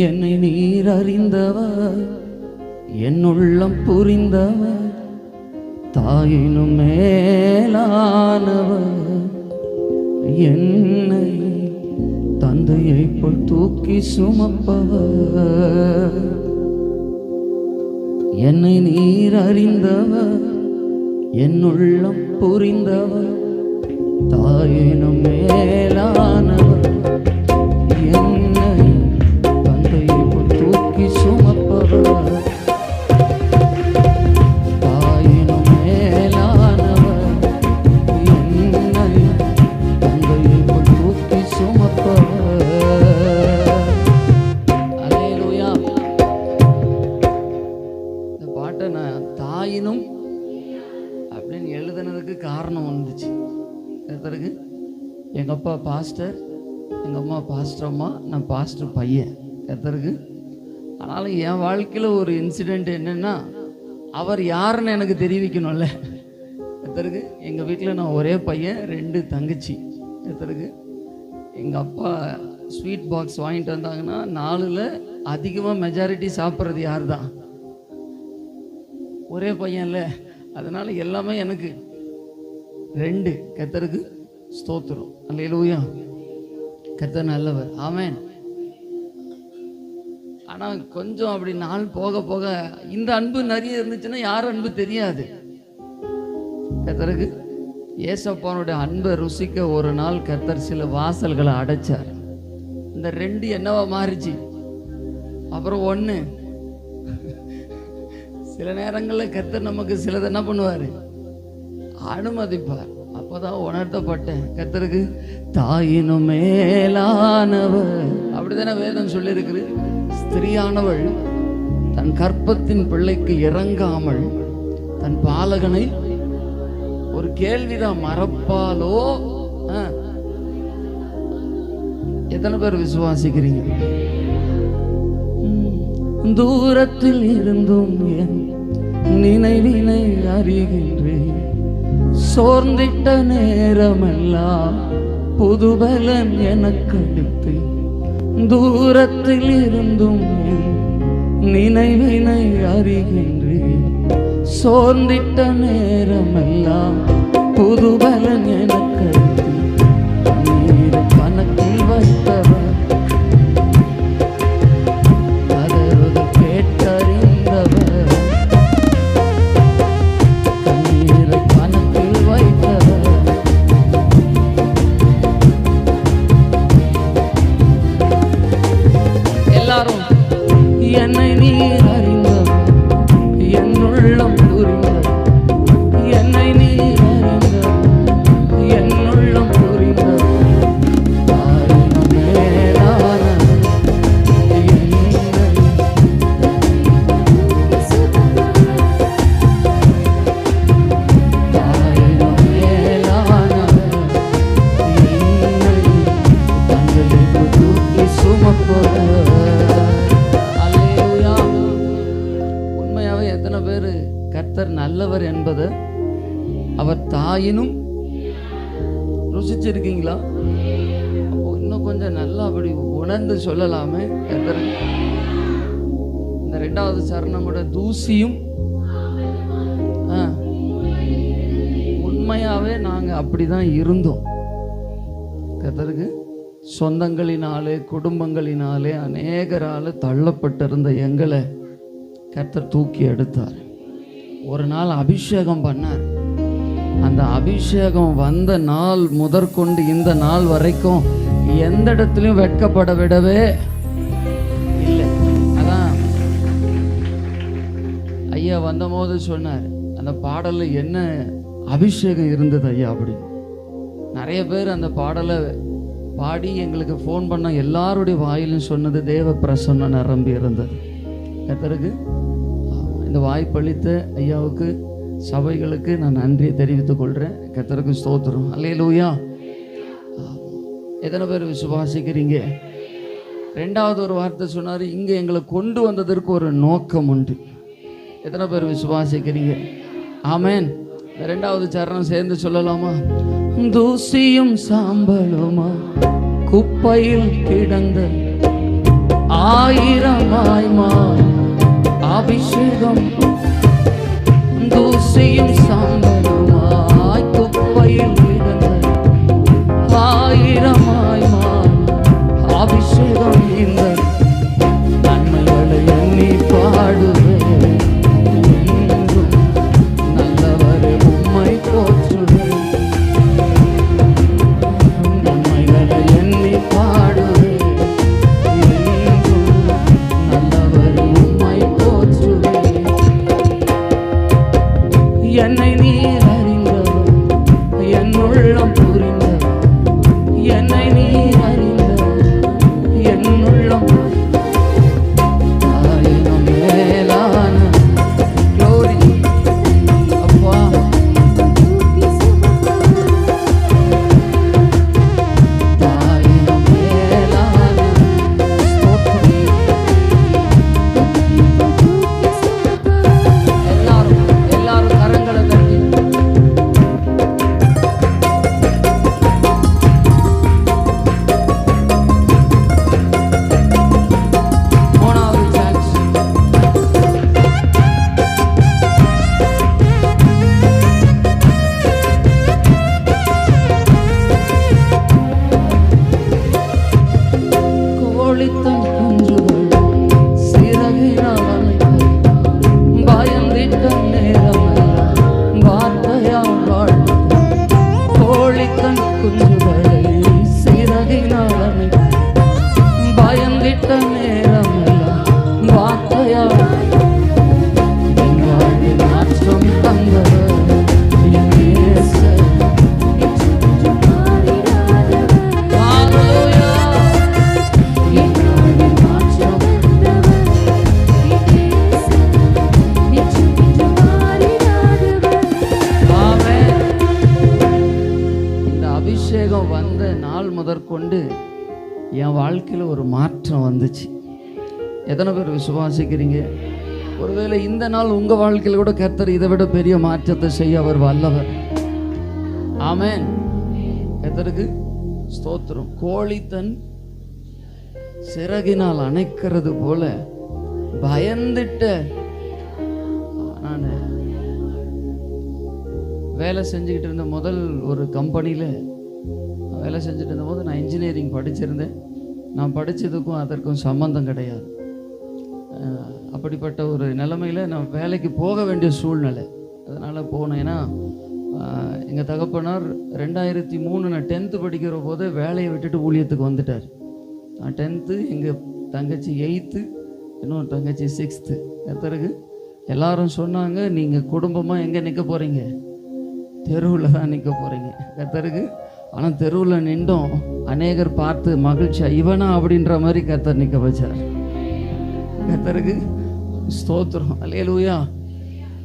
என்னை நீர் அறிந்தவர், என் உள்ளம் புரிந்தவர், தாயினும் மேலானவர். என்னை தந்தையை போல் தூக்கி சுமப்பவர். என்னை நீர் அறிந்தவர், என் உள்ளம் புரிந்தவர், தாயினும் மேலானவர். என்னை தந்தையை போல் தூக்கி சுமப்பவர், தாயினும் மேலானவர். என்னை தந்தையை போல் தூக்கி சுமப்பவர். அல்லேலூயா. இந்த பாட்டை நான் தாயினும் அப்படின்னு எழுதுனதுக்கு காரணம் வந்துச்சு. எதற்கு? எங்கள் அப்பா பாஸ்டர், எங்கள் அம்மா பாஸ்டர் அம்மா, நான் பாஸ்டர் பையன். எதற்கு? ஆனாலும் என் வாழ்க்கையில் ஒரு இன்சிடெண்ட் என்னென்னா, அவர் யாருன்னு எனக்கு தெரிவிக்கணும்ல. எதற்கு? எங்கள் வீட்டில் நான் ஒரே பையன், 2 தங்கச்சி. எதற்கு? எங்கள் அப்பா ஸ்வீட் பாக்ஸ் வாங்கிட்டு வந்தாங்கன்னா 4ல் அதிகமாக மெஜாரிட்டி சாப்பிட்றது யார் தான்? ஒரே பையன்ல. அதனால் எல்லாமே எனக்கு 2. கர்த்தருக்கு ஸ்தோத்திரம். அல்லேலூயா. கர்த்தர் நல்லவர். ஆமென். ஆனால் கொஞ்சம் அப்படி நாள் போக போக இந்த அன்பு நிறைய இருந்துச்சுன்னா யார் அன்பு தெரியாது. கர்த்தருக்கு ஏசப்பானுடைய அன்பை ருசிக்க ஒரு நாள் கர்த்தர் சில வாசல்களை அடைச்சார். இந்த 2 என்னவா மாறிச்சு? அப்புறம் 1. சில நேரங்களில் கர்த்தர் நமக்கு சிலது என்ன பண்ணுவார்? அனுமதிப்பார். அப்போதான் உணர்த்தப்பட்டேன், கர்த்தருக்கு தாயினும் மேலானவர். அப்படிதானே வேதம் சொல்லியிருக்குது. ஸ்திரீயானவள் தன் கற்பத்தின் பிள்ளைக்கு இறங்காமல் தன் பாலகனை ஒரு கேள்விதான் மறப்பாலோ? எத்தனை பேர் விசுவாசிக்கிறீங்க? தூரத்தில் இருந்தும் என் நினைவினை அறிகின்றேன், சோர்ந்திட்ட நேரமெல்லாம் புதுபலன் எனக்கு அளித்து. தூரத்தில் இருந்தும் என் நினைவினை அறிகின்றேன், சோர்ந்திட்ட நேரமெல்லாம் புதுபலன் எனக்கு அளித்து. நீர் கணக்கில் வைத்தவர், என்னை நீர் அறிந்தவர், என் உள்ளம் புரிந்தவர். என்னை நீர் அறிந்தவர், என் உள்ளம் புரிந்தவர், தாயினும் மேலானவர். தாயினும் மேலானவர். என்னை தந்தையை போல் தூக்கி சுமப்பவர். கர்த்தர் நல்லவர் என்பது அவர் தாயினும் ருசிச்சிருக்கீங்களா? அப்போ இன்னும் கொஞ்சம் நல்லா அப்படி உணர்ந்து சொல்லலாமே. கர்த்தர் இந்த 2வது சரணம் கூட தூசியும். உண்மையாவே நாங்க அப்படிதான் இருந்தோம். கர்த்தருக்கு சொந்தங்களினாலே குடும்பங்களினாலே அநேகரால தள்ளப்பட்டிருந்த எங்களை கர்த்தர் தூக்கி எடுத்தார். ஒரு நாள் அபிஷேகம் பண்ணார். அந்த அபிஷேகம் வந்த நாள் முதற்கொண்டு இந்த நாள் வரைக்கும் எந்த இடத்துலையும் வெட்கப்பட விடவே இல்லை. அதான் ஐயா வந்தபோது சொன்னார், அந்த பாடல்ல என்ன அபிஷேகம் இருந்தது ஐயா அப்படின்னு. நிறைய பேர் அந்த பாடலை பாடி எங்களுக்கு ஃபோன் பண்ண எல்லாருடைய வாயிலும் சொன்னது தேவ பிரசன்னம் நிரம்பி இருந்தது. கர்த்தருக்கு இந்த வாய்ப்பளித்த ஐயாவுக்கு சபைகளுக்கு நான் நன்றியை தெரிவித்துக் கொள்கிறேன். கர்த்தருக்கு ஸ்தோத்திரம். அல்லேலூயா. எத்தனை பேர் விசுவாசிக்கிறீங்க? 2வது ஒரு வார்த்தை சொன்னார், இங்கே எங்களை கொண்டு வந்ததற்கு ஒரு நோக்கம் உண்டு. எத்தனை பேர் விசுவாசிக்கிறீங்க? ஆமென். 2வது சரணம் சேர்ந்து சொல்லலாமா? தூசியும் சாம்பலுமா குப்பையில் கிடந்த ஆயிரமாய் அபிஷேகம் தூசியும் சாம்பலுமாய் குப்பையில் விழுந்த ஆயிரமாய் அபிஷேகம் இந்த நன்மைகளை எண்ணி பாடுவேன். நல்லவர் உம்மை போற்றுவேன். நன்மைகளை எண்ணி பாடுவேன். நல்லவர் உம்மை போற்றுவேன். என்னை நீர் அறிந்தவர், என் உள்ளம் புரிந்தவர். என்னை நீர் அறிந்தவர், என் உள்ளம் ஆயிரம் மேலான glory. அப்பா ஆயிரம் மேலான ஸ்தோத்திரம். எல்லாரும் கரங்களை தட்டி மூணாவது சான்ஸ். கோழித்தன் குஞ்சுகள் சிறகினால் அணைத்து பயந்திட்ட நேரமெல்லாம் வார்த்தையால் வாழ்த்து. கோழித்தன் குஞ்சுகளை சிறகினால் அணைத்து பயந்திட்ட நேரமெல்லாம் வார்த்தையால் என் வாழ்வில் மாற்றம் தந்தவர் என் நேசர். ஹல்லேலூயா. என் வாழ்வில் மாற்றம் ஆமென். இந்த அபிஷேகம் வந்த நாள் முதற்கொண்டு என் வாழ்க்கையில் ஒரு மாற்றம் வந்துச்சு. எத்தனை பேர் விசுவாசிக்கிறீங்க? ஒருவேளை இந்த நாள் உங்கள் வாழ்க்கையில் கூட கர்த்தர் இதை விட பெரிய மாற்றத்தை செய்ய அவர் வல்லவர். ஆமென். கர்த்தருக்கு ஸ்தோத்திரம். கோழி தன் சிறகினால் அணைக்கிறது போல பயந்துட்ட. நான் வேலை செஞ்சுக்கிட்டு இருந்த முதல் ஒரு கம்பெனியில் வேலை செஞ்சுட்டு இருந்தபோது நான் இன்ஜினியரிங் படிச்சிருந்தேன். நான் படித்ததுக்கும் அதற்கும் சம்பந்தம் கிடையாது. அப்படிப்பட்ட ஒரு நிலைமையில் நான் வேலைக்கு போக வேண்டிய சூழ்நிலை. அதனால் போனேன். ஏன்னா எங்கள் தகப்பனார் 2003 நான் 10th படிக்கிற போது வேலையை விட்டுட்டு ஊழியத்துக்கு வந்துட்டார். நான் 10th, எங்கள் தங்கச்சி 8th, இன்னொரு தங்கச்சி 6th. எத்தருக்கு எல்லாரும் சொன்னாங்க, நீங்கள் குடும்பமாக எங்கே நிற்க போகிறீங்க? தெருவில் தான் நிற்க போகிறீங்க. கர்த்தருக்கு. ஆனால் தெருவில் நின்றோம். அநேகர் பார்த்து மகிழ்ச்சியா இவனா அப்படின்ற மாதிரி கர்த்தர் நிற்க வச்சார். கர்த்தருக்கு ஸ்தோத்திரம். அல்லேலூயா.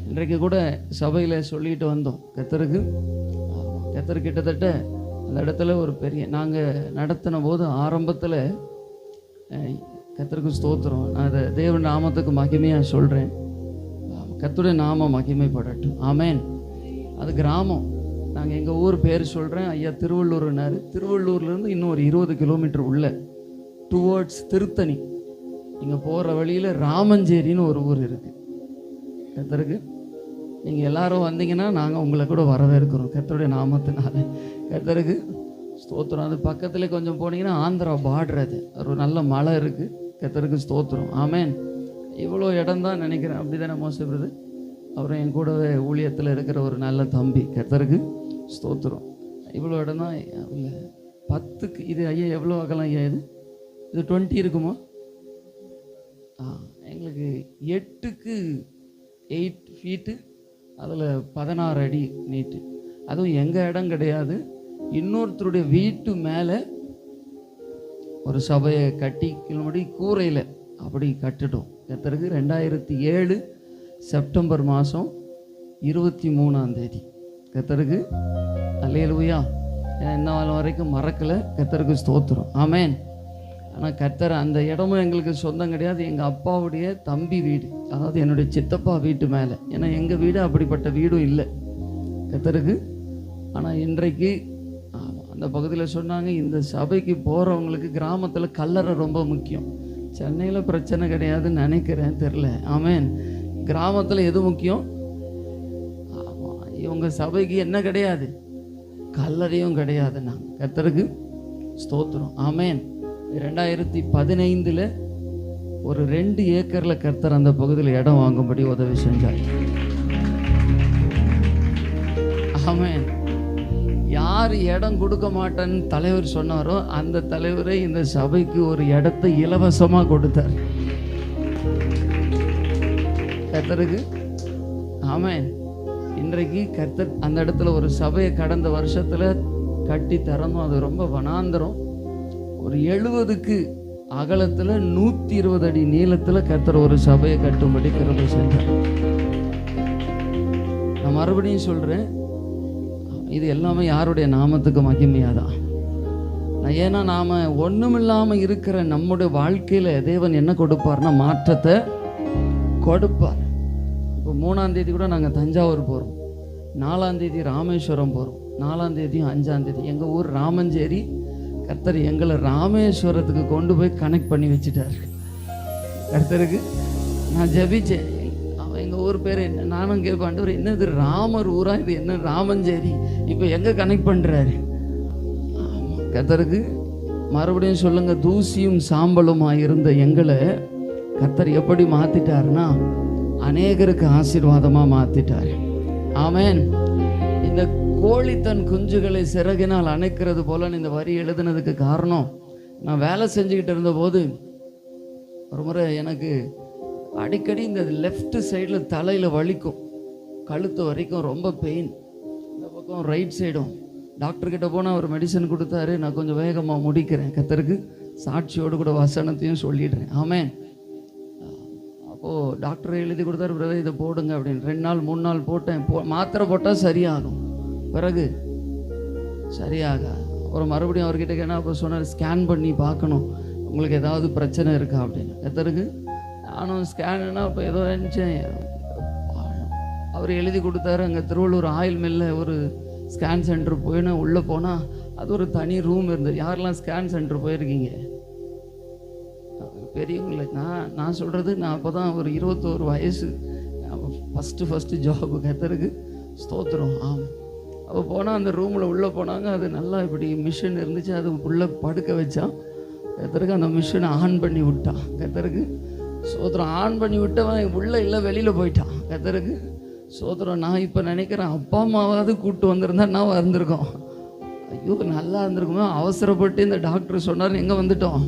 இன்றைக்கு கூட சபையில் சொல்லிட்டு வந்தோம். கர்த்தருக்கு கிட்டத்தட்ட அந்த இடத்துல ஒரு பெரிய நாங்கள் நடத்தின போது ஆரம்பத்தில் கர்த்தருக்கு ஸ்தோத்திரம். நான் அதை தேவன் நாமத்துக்கு மகிமையாக சொல்கிறேன். கர்த்தருடைய நாமம் மகிமைப்படட்டும். ஆமென். அது கிராமம். நாங்கள் எங்கள் ஊர் பேர் சொல்கிறேன். ஐயா திருவள்ளூர்னாரு. திருவள்ளூர்லேருந்து இன்னும் ஒரு 20 கிலோமீட்டர் உள்ள டுவர்ட்ஸ் திருத்தணி. நீங்கள் போகிற வழியில் ராமஞ்சேரின்னு ஒரு ஊர் இருக்குது. கர்த்தருக்கு நீங்கள் எல்லாரும் வந்தீங்கன்னா நாங்கள் உங்களை கூட வரவேற்கிறோம் கர்த்தருடைய நாமத்தினால. கர்த்தருக்கு ஸ்தோத்திரம். அது பக்கத்தில் கொஞ்சம் போனீங்கன்னா ஆந்திரா பார்டர். அது ஒரு நல்ல மலை இருக்குது. கர்த்தருக்கு ஸ்தோத்திரம். ஆமென். இவ்வளோ இடம் தான் நினைக்கிறேன். அப்படி தானே மோசப்படுது. அப்புறம் என் கூடவே ஊழியத்தில் இருக்கிற ஒரு நல்ல தம்பி. கர்த்தருக்கு ஸ்தோத்திரம். இவ்வளோ இடம் தான் இல்லை 10க்கு. இது ஐயா எவ்வளோ அகலம் ஐயா? இது 20 இருக்குமா? எங்களுக்கு 8க்கு 8 ஃபீட்டு, அதில் 16 அடி நீட்டு. அதுவும் எங்கள் இடம் கிடையாது. இன்னொருத்தருடைய வீட்டு மேலே ஒரு சபையை கட்டி கிளம்பி கூரையில் அப்படி கட்டிட்டோம். கர்த்தருக்கு 2007 செப்டம்பர் மாதம் 23ஆம் தேதி. கர்த்தருக்கு அல்லேலூயா. என்ன வரைக்கும் மறக்கலை. கர்த்தருக்கு ஸ்தோத்திரம். ஆமென். ஆனால் கர்த்தர் அந்த இடமும் எங்களுக்கு சொந்தம் கிடையாது. எங்கள் அப்பாவுடைய தம்பி வீடு, அதாவது என்னுடைய சித்தப்பா வீட்டு மேலே. ஏன்னா எங்கள் வீடு அப்படிப்பட்ட வீடும் இல்லை. கர்த்தருக்கு. ஆனால் இன்றைக்கு அந்த பகுதியில் சொன்னாங்க, இந்த சபைக்கு போகிறவங்களுக்கு கிராமத்தில் கல்லறை ரொம்ப முக்கியம். சென்னையில் பிரச்சனை கிடையாதுன்னு நினைக்கிறேன், தெரில. ஆமென். கிராமத்தில் எது முக்கியம்? ஆமாம், இவங்க சபைக்கு என்ன கிடையாது? கல்லறையும் கிடையாது. நாங்கள் கர்த்தருக்கு ஸ்தோத்திரம். ஆமென். 2015 ஒரு 2 ஏக்கரில் கர்த்தர் அந்த பகுதியில் இடம் வாங்கும்படி உதவி செஞ்சார். ஆமென். யார் இடம் கொடுக்க மாட்டேன்னு தலைவர் சொன்னாரோ அந்த தலைவரை இந்த சபைக்கு ஒரு இடத்தை இலவசமாக கொடுத்தார். கர்த்தருக்கு ஆமென். இன்றைக்கு கர்த்தர் அந்த இடத்துல ஒரு சபையை கடந்த வருஷத்துல கட்டி திறந்தோம். அது ரொம்ப வனாந்தரம். ஒரு 70க்கு அகலத்துல 120 அடி நீளத்துல கர்த்தர் ஒரு சபையை கட்டும்படி கிருபை செஞ்சார். நான் மறுபடியும் சொல்றேன், இது எல்லாமே யாருடைய நாமத்துக்கு மகிமையாதான். ஏன்னா நாம ஒண்ணுமில்லாம இருக்கிற நம்முடைய வாழ்க்கையில தேவன் என்ன கொடுப்பார்னா மாற்றத்தை கொடுப்பார். இப்போ 3ஆம் தேதி கூட நாங்கள் தஞ்சாவூர் போகிறோம், 4ஆம் தேதி ராமேஸ்வரம் போகிறோம், 4ஆம் தேதியும் 5ஆம் தேதி எங்கள் ஊர் ராமஞ்சேரி. கர்த்தர் எங்களை ராமேஸ்வரத்துக்கு கொண்டு போய் கனெக்ட் பண்ணி வச்சுட்டார். கர்த்தருக்கு நான் ஜெபிச்சேன், எங்கள் ஊர் பேர் என்ன, நானும் கேட்பாண்டவர் என்னது ராமர் ஊரா, இது என்ன ராமஞ்சேரி, இப்போ எங்கே கனெக்ட் பண்ணுறாரு. கர்த்தருக்கு மறுபடியும் சொல்லுங்க, தூசியும் சாம்பலுமா இருந்த எங்களை கர்த்தர் எப்படி மாத்திட்டாருன்னா அநேகருக்கு ஆசீர்வாதமா மாத்திட்டாரு. ஆமென். இந்த கோழி தன் குஞ்சுகளை சிறகினால் அணைக்கிறது போல இந்த வரி எழுதுனதுக்கு காரணம், நான் வேலை செஞ்சுக்கிட்டு இருந்த போது ஒரு முறை எனக்கு அடிக்கடி இந்த லெஃப்ட் சைடில் தலையில் வலிக்கும், கழுத்து வரைக்கும் ரொம்ப பெயின், இந்த பக்கம் ரைட் சைடும். டாக்டர்கிட்ட போனால் ஒரு மெடிசன் கொடுத்தாரு, நான் கொஞ்சம் வேகமாக முடிக்கிறேன். கர்த்தருக்கு சாட்சியோடு கூட வசனத்தையும் சொல்லிடுறேன். ஆமென். அப்போது டாக்டர் எழுதி கொடுத்தாரு, பிரதர் இதை போடுங்க அப்படின்னு. 2 நாள் 3 நாள் போட்டேன். மாத்திரை போட்டால் சரியாகும், பிறகு சரியாக. அப்புறம் மறுபடியும் அவர்கிட்ட கேட்டால் அப்போ சொன்னார், ஸ்கேன் பண்ணி பார்க்கணும் உங்களுக்கு ஏதாவது பிரச்சனை இருக்கா அப்படின்னு. எத்தருக்கு நானும் ஸ்கேனுன்னா அப்போ ஏதோ நினச்சேன். அவர் எழுதி கொடுத்தாரு. அங்கே திருவள்ளூர் ஆயில் மில்ல ஒரு ஸ்கேன் சென்டர் போயினா உள்ளே போனால் அது ஒரு தனி ரூம் இருந்தது. யாரெல்லாம் ஸ்கேன் சென்டர் போயிருக்கீங்க பெரியவங்களுக்கு நான் சொல்கிறது, நான் அப்போ தான் ஒரு 21 வயசு, ஃபஸ்ட்டு ஜாபு. கர்த்தருக்கு ஸ்தோத்திரம். ஆமாம். அப்போ போனால் அந்த ரூமில் உள்ளே போனாங்க. அது நல்லா இப்படி மிஷின் இருந்துச்சு, அது உள்ளே படுக்க வச்சான். கர்த்தருக்கு அந்த மிஷினை ஆன் பண்ணி விட்டான். கர்த்தருக்கு ஸ்தோத்திரம். ஆன் பண்ணி விட்டவன் உள்ளே இல்லை, வெளியில் போயிட்டான். கர்த்தருக்கு ஸ்தோத்திரம். நான் இப்போ நினைக்கிறேன், அப்பா அம்மாவாவது கூப்பிட்டு வந்திருந்தா நான் வந்திருக்கோம். ஐயோ நல்லா இருந்திருக்குமே. அவசரப்பட்டு இந்த டாக்டர் சொன்னார், எங்கே வந்துட்டோம்,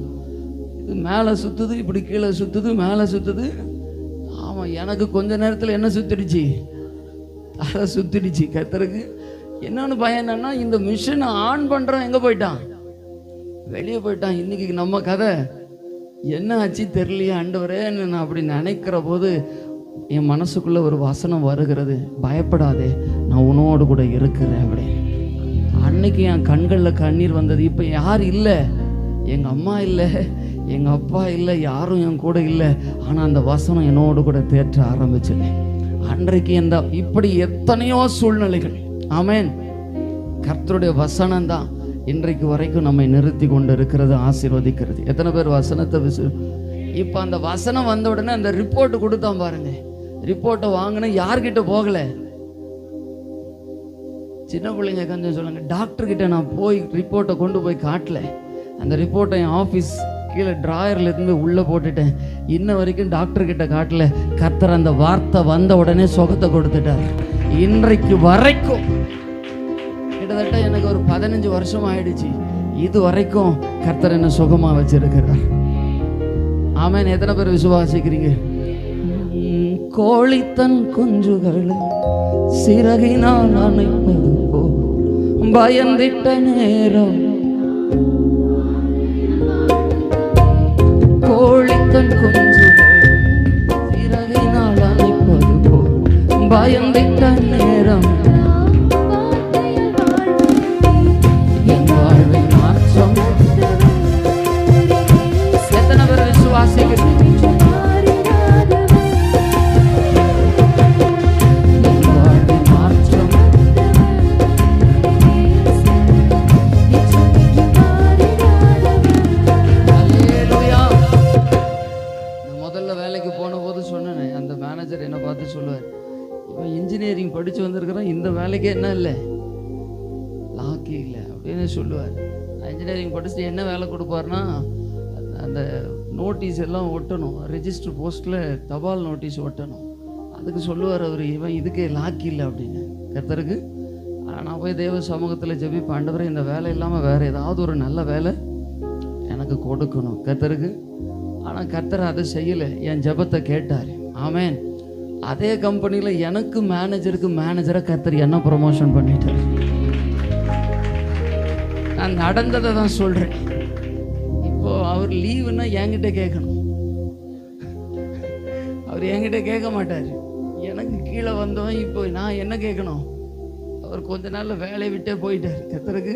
இது மேலே சுற்றுது, இப்படி கீழே சுற்றுது, மேலே சுற்றுது. ஆமாம், எனக்கு கொஞ்ச நேரத்தில் என்ன சுற்றிடுச்சு, தலை சுற்றிடுச்சு. கர்த்தருக்கு என்னன்னு பயம் என்னன்னா, இந்த மிஷினை ஆன் பண்ணுறோம், எங்கே போயிட்டான், வெளியே போயிட்டான். இன்றைக்கி நம்ம கதை என்ன ஆச்சு தெரியலையே ஆண்டவரேன்னு நான் அப்படி நினைக்கிற போது என் மனசுக்குள்ளே ஒரு வசனம் வருகிறது, பயப்படாதே நான் உன்னோடு கூட இருக்கிறேன் அப்படி. அன்னைக்கு என் கண்களில் கண்ணீர் வந்தது. இப்போ யார் இல்லை, எங்கள் அம்மா இல்லை, எங்கள் அப்பா இல்லை, யாரும் என் கூட இல்லை. ஆனால் அந்த வசனம் என்னோடு கூட தேற்ற ஆரம்பிச்சது அன்றைக்கு. இப்படி எத்தனையோ சூழ்நிலைகள். ஆமென். கர்த்தருடைய வசனம் தான் இன்றைக்கு வரைக்கும் நம்மை நிறுத்தி கொண்டு இருக்கிறது, ஆசீர்வதிக்கிறது. எத்தனை பேர் வசனத்தை இப்போ அந்த வசனம் வந்த உடனே அந்த ரிப்போர்ட் கொடுத்தான் பாருங்க. ரிப்போர்ட்டை வாங்கின யார்கிட்ட போகல, சின்ன பிள்ளைங்க கொஞ்சம் சொல்லுங்க, டாக்டர்கிட்ட நான் போய் ரிப்போர்ட்டை கொண்டு போய் காட்டல. அந்த ரிப்போர்ட்டை என் ஆஃபீஸ் கீழே ட்ராயரில் இருந்து உள்ளே போட்டுட்டேன். இன்ன வரைக்கும் டாக்டர்கிட்ட காட்டல. கர்த்தர் அந்த வார்த்தை வந்த உடனே சுகத்தை கொடுத்துட்டார். இன்றைக்கு வரைக்கும் கிட்டத்தட்ட எனக்கு ஒரு 15 வருஷம் ஆயிடுச்சு. இது வரைக்கும் கர்த்தர் என்ன சுகமாக வச்சிருக்கிறார். ஆமென். எத்தனை பேர் விசுவாசிக்கிறீங்க? கோழி தன் குஞ்சுகளை சிறகினால் அணைப்பது போல் பயந்திட்ட நேரம், கோழி தன் குஞ்சுகளை சிறகினால் அணைப்பது போல் பயந்திட்ட நேரம், என் வாழ்வை மாற்றம். எத்தனை பேர் விசுவாசிக்கிறீங்க? இன்ஜினியரிங் படித்து வந்திருக்கிறேன், இந்த வேலைக்கு என்ன இல்லை, லாக்கி இல்லை அப்படின்னு சொல்லுவார். இன்ஜினியரிங் படிச்சுட்டு என்ன வேலை கொடுப்பாருன்னா, அந்த நோட்டீஸ் எல்லாம் ஒட்டணும், ரெஜிஸ்டர் போஸ்ட்டில் தபால் நோட்டீஸ் ஒட்டணும். அதுக்கு சொல்லுவார் அவர், இவன் இதுக்கே லாக்கி இல்லை அப்படின்னு. கர்த்தருக்கு நான் போய் தேவ சமூகத்தில் ஜெபிப்பேன், ஆண்டவரே இந்த வேலை இல்லாமல் வேறு ஏதாவது ஒரு நல்ல வேலை எனக்கு கொடுக்கணும் கர்த்தருக்கு. ஆனால் கர்த்தர் அதை செய்யலை, என் ஜெபத்தை கேட்டார். ஆமென். அதே கம்பெனியில் எனக்கு மேனேஜரை கர்த்தர் என்ன ப்ரமோஷன் பண்ணிட்டார். நான் நடந்ததை தான் சொல்கிறேன். இப்போது அவர் லீவுன்னா என்கிட்ட கேட்கணும், அவர் என்கிட்ட கேட்க மாட்டார். எனக்கு கீழே வந்தவன் இப்போ நான் என்ன கேட்கணும், அவர் கொஞ்ச நாளில் வேலையை விட்டே போயிட்டார். கர்த்தருக்கு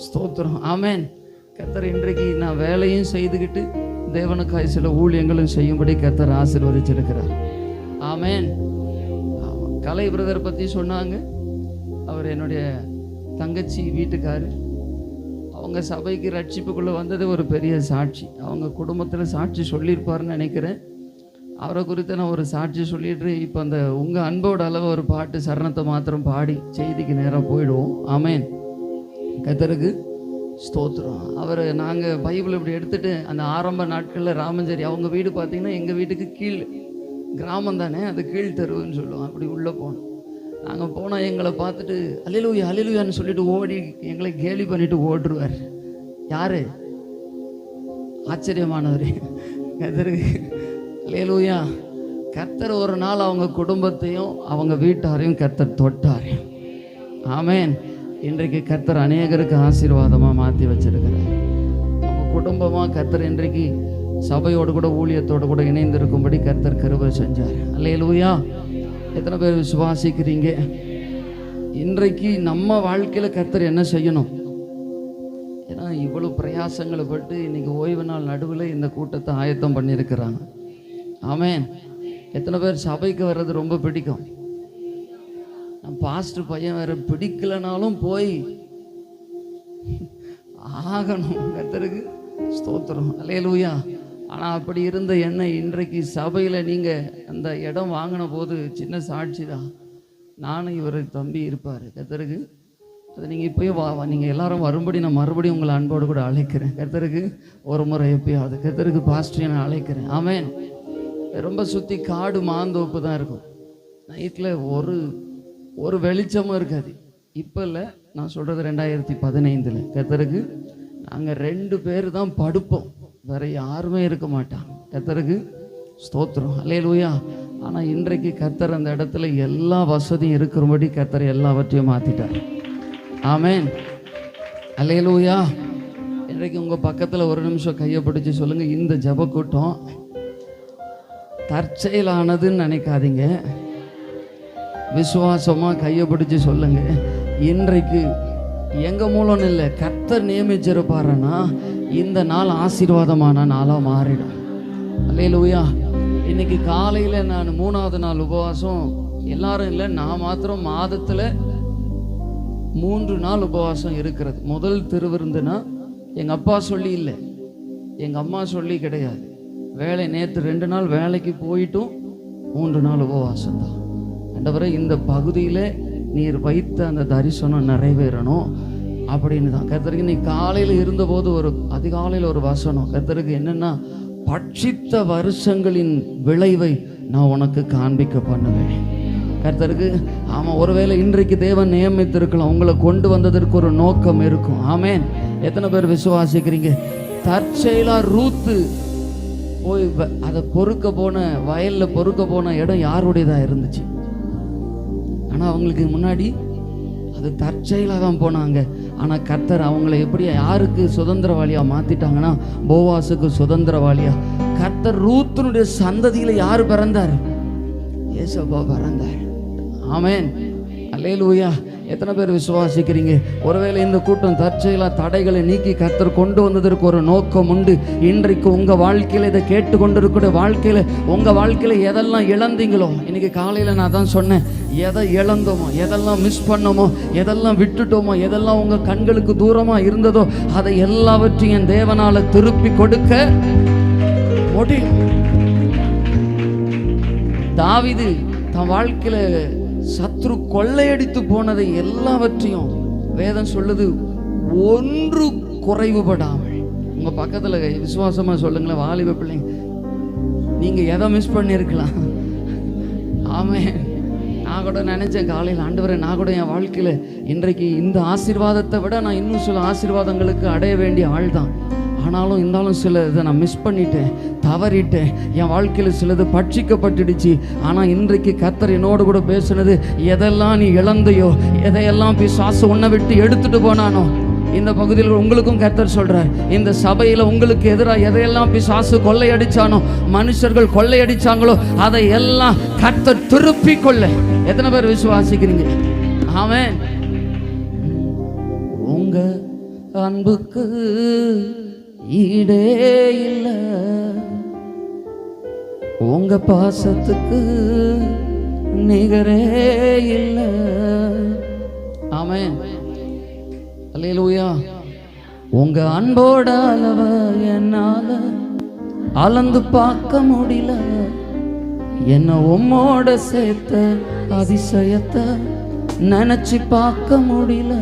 ஸ்தோத்திரம். ஆமென். கர்த்தர் இன்றைக்கு நான் வேலையும் செய்துக்கிட்டு தேவனுக்காய் சில ஊழியங்களும் செய்யும்படி கர்த்தர் ஆசீர்வதிச்சிருக்கிறார். ஆமென். கலை பிரதர் பற்றி சொன்னாங்க. அவர் என்னுடைய தங்கச்சி வீட்டுக்காரர். அவங்க சபைக்கு ரட்சிப்புக்குள்ளே வந்தது ஒரு பெரிய சாட்சி. அவங்க குடும்பத்தில் சாட்சி சொல்லியிருப்பாருன்னு நினைக்கிறேன். அவரை குறித்து நான் ஒரு சாட்சி சொல்லிட்டு இப்போ அந்த உங்கள் அன்போட அளவு ஒரு பாட்டு சரணத்தை மாத்திரம் பாடி செய்திக்கு நேரம் போயிடுவோம். ஆமென். கர்த்தருக்கு ஸ்தோத்திரம். அவர் நாங்கள் பைபிள் இப்படி எடுத்துகிட்டு அந்த ஆரம்ப நாட்களில் ராமஞ்சேரி அவங்க வீடு பார்த்திங்கன்னா எங்கள் வீட்டுக்கு கீழ் கிராமம் தானே, அது கீழ் தெருவுன்னு சொல்லுவோம். அப்படி உள்ளே போனோம். நாங்கள் போனால் எங்களை பார்த்துட்டு அல்லேலூயா அல்லேலூயான்னு சொல்லிட்டு ஓடி எங்களை கேலி பண்ணிட்டு ஓடுருவார். யார்? ஆச்சரியமானவர். கர்த்தருக்கு அல்லேலூயா. கர்த்தர் ஒரு நாள் அவங்க குடும்பத்தையும் அவங்க வீட்டாரையும் கர்த்தர் தொட்டார். ஆமென். இன்றைக்கு கர்த்தர் அநேகருக்கு ஆசீர்வாதமாக மாற்றி வச்சிருக்கிறார். அவங்க குடும்பமாக கர்த்தர் இன்றைக்கு சபையோடு கூட ஊழியத்தோடு கூட இணைந்திருக்கும்படி கர்த்தர் கிருபை செஞ்சார். அல்லேலூயா. எத்தனை பேர் விசுவாசிக்கிறீங்க? இன்றைக்கு நம்ம வாழ்க்கையில் கர்த்தர் என்ன செய்யணும்? ஏன்னா இவ்வளோ பிரயாசங்களை பட்டு இன்னைக்கு ஓய்வு நாள் நடுவில் இந்த கூட்டத்தை ஆயத்தம் பண்ணியிருக்கிறாங்க. ஆமென். எத்தனை பேர் சபைக்கு வர்றது ரொம்ப பிடிக்கும்? நம்ம பாஸ்டர் பையன் வேற பிடிக்கலனாலும் போய் ஆகணும். கர்த்தருக்கு ஸ்தோத்திரம். அல்லேலூயா. ஆனால் அப்படி இருந்த எண்ணெய் இன்றைக்கு சபையில் நீங்கள் அந்த இடம் வாங்கின போது சின்ன சாட்சி தான். நானும் இவர் தம்பி இருப்பார். கர்த்தருக்கு அது நீங்கள் இப்போயும் நீங்கள் எல்லாரும் வரும்படி நான் மறுபடியும் உங்களை அன்போடு கூட அழைக்கிறேன். கர்த்தருக்கு ஒரு முறை எப்பயாவது கர்த்தருக்கு பாஸ்டரை நான் அழைக்கிறேன். ஆமென். ரொம்ப சுற்றி காடு மாந்தோப்பு தான் இருக்கும். நைட்டில் ஒரு வெளிச்சமும் இருக்காது. இப்போ இல்லை, நான் சொல்கிறது 2015. கர்த்தருக்கு நாங்கள் 2 பேர் தான் படுப்போம், வேற யாருமே இருக்க மாட்டாங்க. கர்த்தருக்கு ஸ்தோத்திரம். அல்லேலூயா. ஆனால் இன்றைக்கு கர்த்தர் அந்த இடத்துல எல்லா வசதியும் இருக்கிறபடி கர்த்தர் எல்லாவற்றையும் மாற்றிட்டார். ஆமென். அல்லேலூயா. இன்றைக்கு உங்கள் பக்கத்தில் ஒரு நிமிஷம் கையை பிடிச்சி சொல்லுங்கள், இந்த ஜெப கூட்டம் தற்செயலானதுன்னு நினைக்காதீங்க. விசுவாசமாக கையை பிடிச்சி சொல்லுங்க, இன்றைக்கு எங்கள் மூலம் இல்லை, கர்த்தர் நியமிச்சிருப்பாருன்னா இந்த நாள் ஆசீர்வாதமான நாளாக மாறிடும். அல்லேலூயா. இன்னைக்கு காலையில் நான் 3வது நாள் உபவாசம். எல்லாரும் இல்லை, நான் மாத்திரம் மாதத்தில் 3 நாள் உபவாசம் இருக்கிறது. முதல் திருவிருந்துனா எங்கள் அப்பா சொல்லி இல்லை, எங்கள் அம்மா சொல்லி கிடையாது. வேலை நேற்று 2 நாள் வேலைக்கு போயிட்டும் 3 நாள் உபவாசம் தான். ஆண்டவரே இந்த பகுதியில் நீர் வைத்த அந்த தரிசனம் நிறைவேறணும் அப்படின்னு தான். கர்த்தருக்கு இன்னைக்கு காலையில் இருந்தபோது ஒரு அதிகாலையில் ஒரு வசனம் கர்த்தருக்கு என்னென்னா, பட்சித்த வருஷங்களின் விளைவை நான் உனக்கு காண்பிக்க பண்ணுவேன். கர்த்தருக்கு ஆமாம், ஒருவேளை இன்றைக்கு தேவன் நியமித்திருக்கலாம், உங்களை கொண்டு வந்ததற்கு ஒரு நோக்கம் இருக்கும். ஆமென். எத்தனை பேர் விசுவாசிக்கிறீங்க? தற்செயலாக ரூத்து போய் அதை பொறுக்க போன வயலில் பொறுக்க போன இடம் யாருடையதாக இருந்துச்சு. ஆனால் அவங்களுக்கு முன்னாடி அது தற்செயலாக தான் போனாங்க. ஆனால் கர்த்தர் அவங்கள எப்படி யாருக்கு சுதந்திரவாளியாக மாற்றிட்டாங்கன்னா, போவாசுக்கு சுதந்திரவாளியாக. கர்த்தர் ரூத்தினுடைய சந்ததியில் யார் பிறந்தார்? ஏசப்பா பிறந்தார். ஆமென். அல்லேலூயா. எத்தனை பேர் விசுவாசிக்கிறீங்க? ஒருவேளை இந்த கூட்டம் தற்செயலாக தடைகளை நீக்கி கர்த்தர் கொண்டு வந்ததற்கு ஒரு நோக்கம் உண்டு. இன்றைக்கு உங்கள் வாழ்க்கையில் இதை கேட்டுக்கொண்டிருக்கிற வாழ்க்கையில் உங்கள் வாழ்க்கையில் எதெல்லாம் இழந்தீங்களோ, இன்னைக்கு காலையில் நான் தான் சொன்னேன், எதை இழந்தோமோ, எதெல்லாம் மிஸ் பண்ணோமோ, எதெல்லாம் விட்டுட்டோமோ, எதெல்லாம் உங்கள் கண்களுக்கு தூரமாக இருந்ததோ, அதை எல்லாவற்றையும் என் தேவனால் திருப்பி கொடுக்க முடியும். தாவீது தன் வாழ்க்கையில் சத்ரு கொள்ளையடித்து போனதை எல்லாவற்றையும் வேதம் சொல்லுது, ஒன்று குறைவுபடாமல். உங்க பக்கத்துல விசுவாசமா சொல்லுங்களேன், வாலிப பிள்ளைங்க, நீங்க எதை மிஸ் பண்ணிருக்கலாம்? ஆமென். நான் கூட நினைச்சேன் காலையில், ஆண்டவரே நான் கூட என் வாழ்க்கையில இன்றைக்கு இந்த ஆசீர்வாதத்தை விட நான் இன்னும் சில ஆசீர்வாதங்களுக்கு அடைய வேண்டிய ஆள் தான். ஆனாலும் இருந்தாலும் சில இதை நான் மிஸ் பண்ணிட்டேன், தவறிட்டேன். என் வாழ்க்கையில் சிலது பட்சிக்கப்பட்டுடுச்சு. ஆனால் இன்றைக்கு கர்த்தர் என்னோடு கூட பேசுனது, எதெல்லாம் நீ இழந்தையோ, எதையெல்லாம் பிசாசு உன்னை விட்டு எடுத்துட்டு போனானோ, இந்த பகுதியில் உங்களுக்கும் கர்த்தர் சொல்றார், இந்த சபையில் உங்களுக்கு எதிராக எதையெல்லாம் பிசாசு கொள்ளையடிச்சானோ, மனுஷர்கள் கொள்ளையடிச்சாங்களோ, அதை எல்லாம் கர்த்தர் திருப்பி கொள்ள. எத்தனை பேர் விசுவாசிக்கிறீங்க? ஆமென். உங்க அன்புக்கு ஈடே இல்லை, உங்க பாசத்துக்கு நிகரே இல்லை. ஆமென். அல்லேலூயா. உங்க அன்போட அளவ என்னால அளந்து பார்க்க முடியல, என்ன உம்மோட சேர்த்த அதிசயத்தை நினைச்சு பார்க்க முடியல.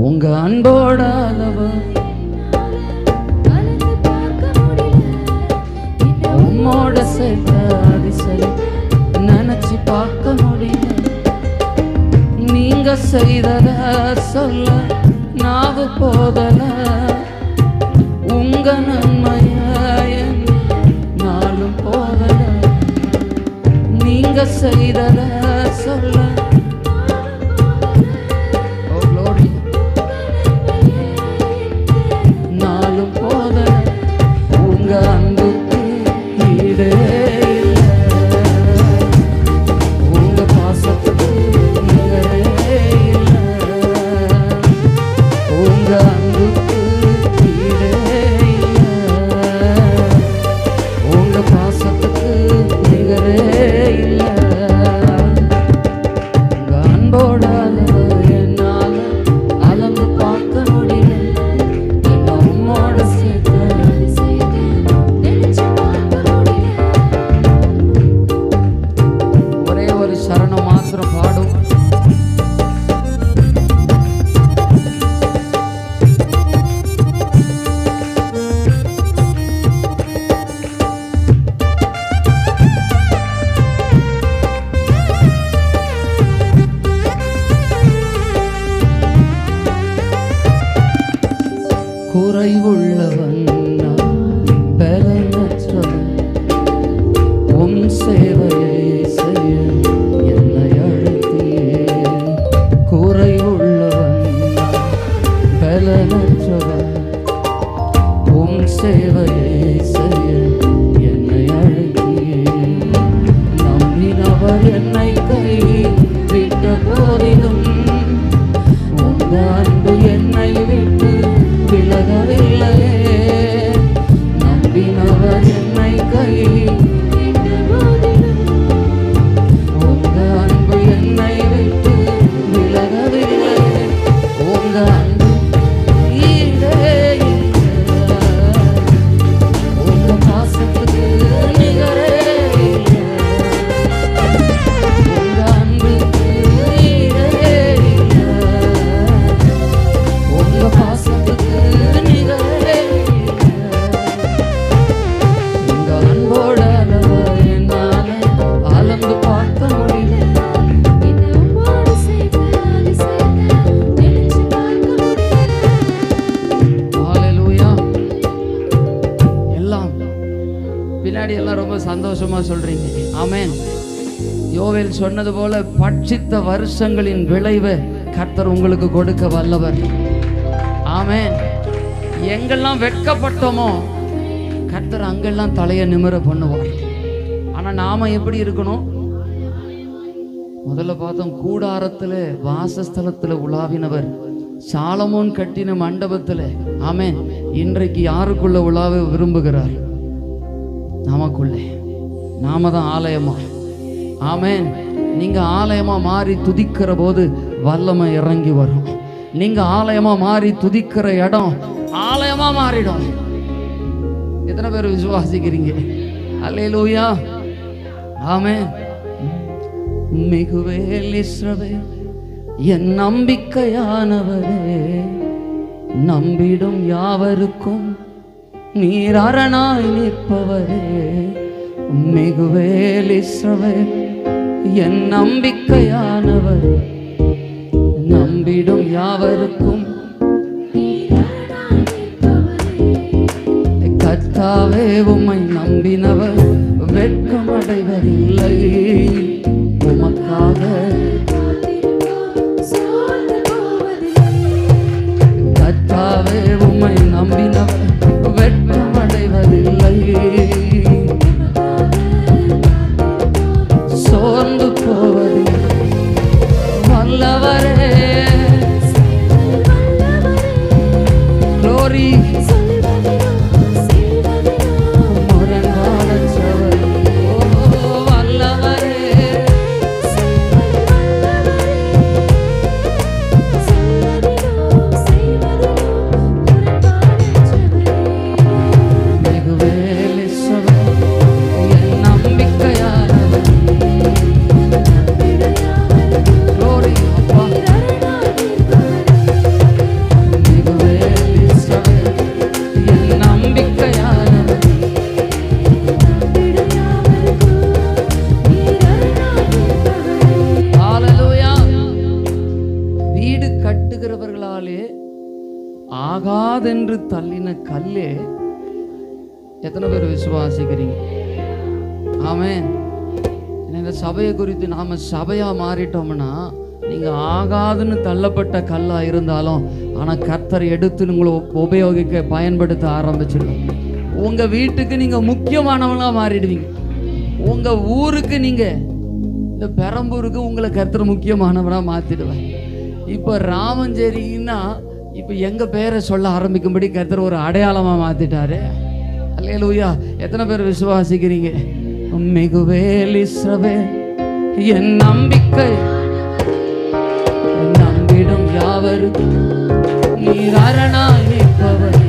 உங்க அன்போட அளவ உம்மோட சேர்த்த அதிசயம் நினைச்சு பார்க்க முடியல. நீங்க செய்தத சொல்ல நாவு போதல, உங்க நன்மைய நாளும் போதல. நீங்க செய்தத சொல்ல நாளும் போதல. உங்க அன்புக்கு ஈடே குறைவுள்ளவன் பலனற்றவன், உம் சேவையை செய்ய என்னை அழைத்தீயே. குறைவுள்ளவன் பலனற்றவன், உம் சேவையை செய்ய என்னை அழைத்தீயே. நம்பினவர் என்னை கைவிட்ட போதிலும் உங்க அன்பு என்னை விட்டு விலகவில்லையே. நம்பினவர் என்னை கைவிட்ட போதிலும் உங்க அன்பு என்னை விட்டு விலகவில்லையே. உங்க அன்பு ஈடே இல்லை, உங்க பாசத்துக்கு நிகரே இல்லை. உங்க அன்புக்கு ஈடே இல்லை, உங்க பாசத்துக்கு நிகரே இல்லை. உங்க அன்போட அளவு என்னால அளந்து பார்க்க முடியல. ஹல்லேலூயா. எல்லாம் பின்னாடி எல்லாம் ரொம்ப சந்தோஷமா சொல்றீங்க. ஆமென். யோவேல் சொன்னது போல பட்சித்த வருஷங்களின் விளைவை கர்த்தர் உங்களுக்கு கொடுக்க வல்லவர். ஆமென். எங்கெல்லாம் வெட்கப்பட்டோமோ கர்த்தர் அங்கெல்லாம் தலையை நிமிர பண்ணுவார். ஆனா நாம எப்படி இருக்கணும்? முதல்ல பார்த்தோம், கூடாரத்துல வாசஸ்தலத்துல உலாவினவர், சாலமோன் கட்டின மண்டபத்துல. ஆமென். இன்றைக்கு யாருக்குள்ள உலாவ விரும்புகிறார்? நமக்குள்ளே. நாம தான் ஆலயமா. ஆமென். நீங்க ஆலயமா மாறி துதிக்கிற போது வல்லமை இறங்கி வரும். நீங்க ஆலயமா மாறி துதிக்கிற இடம் ஆலயமா மாறிடும். எத்தனை பேர் விசுவாசிக்கிறீங்க? அல்லேலூயா. ஆமென். மிகுவேல் இஸ்ரவேல் என் நம்பிக்கையானவரே, நம்பிடும் யாவருக்கும் நீர் அரணாய் நிற்பவரே. மிகுவேல் இஸ்ரவேல் என் நம்பிக்கையானவர், நம்பிடும் யாவருக்கும் கர்த்தாவே உம்மை நம்பினவர் வெட்கமடைவதில்லை. உமக்காக கர்த்தாவே உம்மை நம்பினவர் வெட்கமடைவதில்லை. சோர்ந்து போவதில்லை. வல்லவரே glory ஆகாதென்று தள்ளின கல்லே. எத்தனை பேர் விசுவாசிக்கிறீங்க? ஆமென். இந்த சபையை குறித்து நாம சபையா மாறிட்டோம்னா, நீங்க ஆகாதுன்னு தள்ளப்பட்ட கல்லா இருந்தாலும் ஆனா கர்த்தர் எடுத்து உங்களை உபயோகிக்க பயன்படுத்த ஆரம்பிச்சிடும். உங்க வீட்டுக்கு நீங்க முக்கியமானவங்களா மாறிடுவீங்க. உங்க ஊருக்கு, நீங்க இந்த பெரம்பூருக்கு உங்களை கர்த்தர் முக்கியமானவனா மாத்திடுவேன். இப்போ ராமஞ்சேரின்னா இப்போ எங்க பேரை சொல்ல ஆரம்பிக்கும்படி கர்த்தர் ஒரு அடையாளமா மாத்திட்டாரு. அல்லேலூயா. எத்தனை பேர் விசுவாசிக்கிறீங்க? மிகுவேல் இஸ்ரவேல் என் நம்பிக்கை, நம்பிடும் யாவருக்கும் நீர் அரணாய் நிற்பவர்.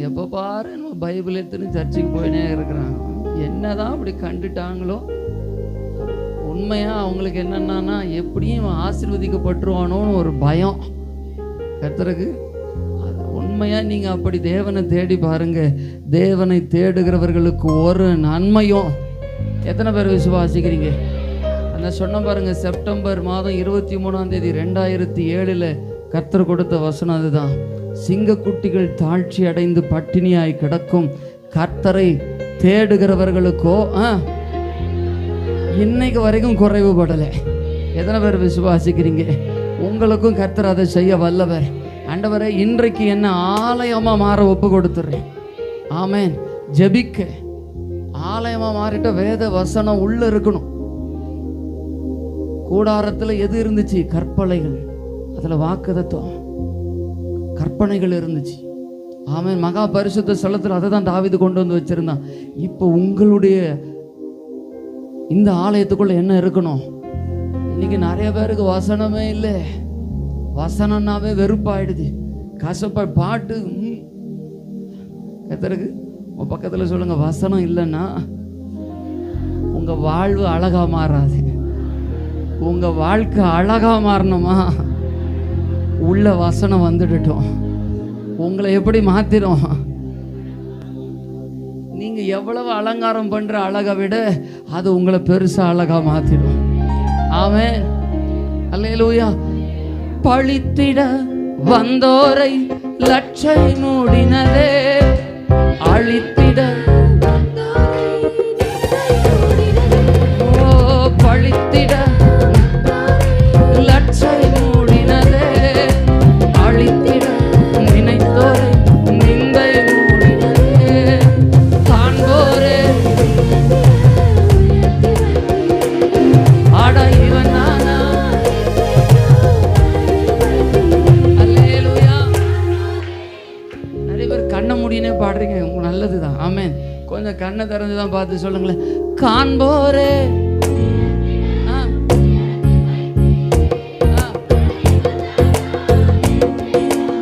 எப்போ பாரு பைபிள் எடுத்துன்னு சர்ச்சுக்கு போயினே இருக்கிறாங்க. என்னதான் அப்படி கண்டுட்டாங்களோ. உண்மையா அவங்களுக்கு என்னன்னா, எப்படியும் ஆசீர்வதிக்கப்பட்டுருவானோன்னு ஒரு பயம் கர்த்தருக்கு. உண்மையா நீங்க அப்படி தேவனை தேடி பாருங்க. தேவனை தேடுகிறவர்களுக்கு ஒரு நன்மையும். எத்தனை பேர் விசுவாசிக்கிறீங்க? அந்த சொன்ன பாருங்க, செப்டம்பர் மாதம் 23 2007 கர்த்தர் கொடுத்த வசனம் அதுதான். சிங்கக்குட்டிகள் தாழ்ச்சி அடைந்து பட்டினியாய் கிடக்கும், கர்த்தரை தேடுகிறவர்களுக்கோ இன்னைக்கு வரைக்கும் குறைவுபடலை. எத்தனை பேர் விசுவாசிக்கிறீங்க? உங்களுக்கும் கர்த்தர் அதை செய்ய வல்லவர். ஆண்டவரே, இன்றைக்கு என்ன ஆலயமா மாற ஒப்பு கொடுத்துறேன். ஆமென். ஜெபிக்க ஆலயமா மாறிட்ட வேத வசனம் உள்ள இருக்கணும். கூடாரத்தில் எது இருந்துச்சு? கற்பனைகள். அதுல வாக்குதத்தம், கற்பனைகள் இருந்துச்சு. ஆமென். மகா பரிசுத்த ஸ்தலத்தில் அதை தான் தாவீது கொண்டு வந்து வச்சிருந்தான். இப்போ உங்களுடைய இந்த ஆலயத்துக்குள்ள என்ன இருக்கணும்? இன்னைக்கு நிறைய பேருக்கு வசனமே இல்லை. வசனம்னாவே வெறுப்பாயிடுது, கசப்பா. பாட்டு கர்த்தருக்கு உங்க பக்கத்துல சொல்லுங்க, வசனம் இல்லைன்னா உங்க வாழ்வு அழகா மாறாது. உங்க வாழ்க்கை அழகா மாறணுமா, உள்ள வசனம் வந்துடட்டும். உங்களை எப்படி மாத்திரும்? நீங்க எவ்வளவு அலங்காரம் பண்ற அழகை விட அது உங்களை பெருசா அழகா மாத்திடும். ஆமென், அல்லேலூயா. பழித்திட வந்தோரை லட்சை மூடினதே, அழித்திட பழித்திட லட்சை மூடினதே, அழித்திட நினைத்தோரை நிந்தை மூடினதே. காண்போரே ஆட இவன் நானா. அல்லேலூயா. நிறைய பேர் கண்ணை மூடினே பாடுறீங்க, உங்களுக்கு நல்லதுதான். ஆமென். கொஞ்சம் கண்ணை திறந்துதான் பார்த்து சொல்லுங்களேன், காண்போரே.